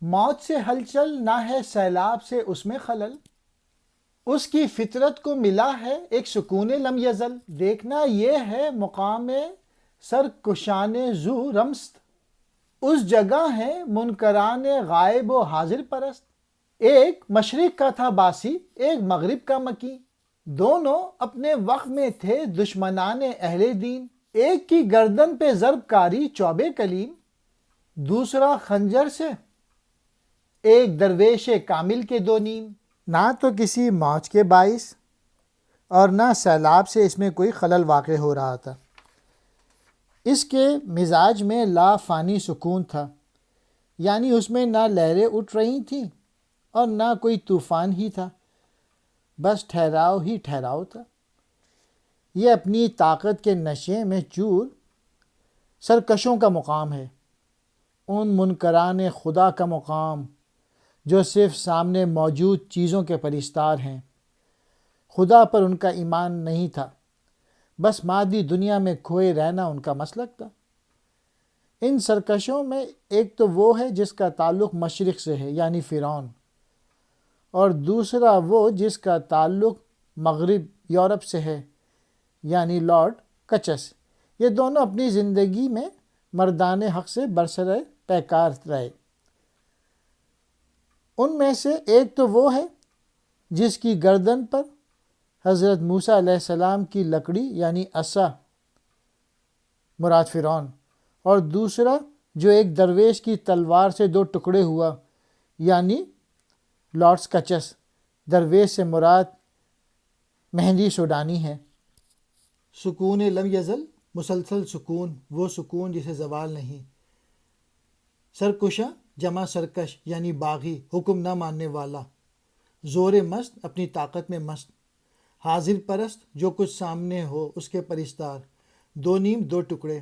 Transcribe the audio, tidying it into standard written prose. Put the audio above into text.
موت سے ہلچل نہ ہے سیلاب سے اس میں خلل، اس کی فطرت کو ملا ہے ایک سکون لم یزل، دیکھنا یہ ہے مقام سرکشان ذو رمست، اس جگہ ہے منکران غائب و حاضر پرست، ایک مشرق کا تھا باسی ایک مغرب کا مکی، دونوں اپنے وقت میں تھے دشمنان اہل دین، ایک کی گردن پہ ضرب کاری چوب کلیم، دوسرا خنجر سے، ایک درویش کامل کے دو نیم، نہ تو کسی موج کے باعث اور نہ سیلاب سے اس میں کوئی خلل واقع ہو رہا تھا۔ اس کے مزاج میں لا فانی سکون تھا، یعنی اس میں نہ لہریں اٹھ رہی تھیں اور نہ کوئی طوفان ہی تھا، بس ٹھہراؤ ہی ٹھہراؤ تھا۔ یہ اپنی طاقت کے نشے میں چور سرکشوں کا مقام ہے، ان منکران خدا کا مقام جو صرف سامنے موجود چیزوں کے پرستار ہیں، خدا پر ان کا ایمان نہیں تھا، بس مادی دنیا میں کھوئے رہنا ان کا مسلک تھا۔ ان سرکشوں میں ایک تو وہ ہے جس کا تعلق مشرق سے ہے یعنی فرعون، اور دوسرا وہ جس کا تعلق مغرب یورپ سے ہے یعنی لارڈ کچس۔ یہ دونوں اپنی زندگی میں مردان حق سے برسر پیکار رہے۔ ان میں سے ایک تو وہ ہے جس کی گردن پر حضرت موسیٰ علیہ السلام کی لکڑی یعنی عصا مراد فرعون، اور دوسرا جو ایک درویش کی تلوار سے دو ٹکڑے ہوا یعنی لارڈس کچس۔ درویش سے مراد مہندی سوڈانی ہے۔ سکون لم یزل، مسلسل سکون، وہ سکون جسے زوال نہیں۔ سرکشا جمع سرکش یعنی باغی، حکم نہ ماننے والا، زور مست، اپنی طاقت میں مست، حاضر پرست، جو کچھ سامنے ہو اس کے پرستار، دو نیم دو ٹکڑے،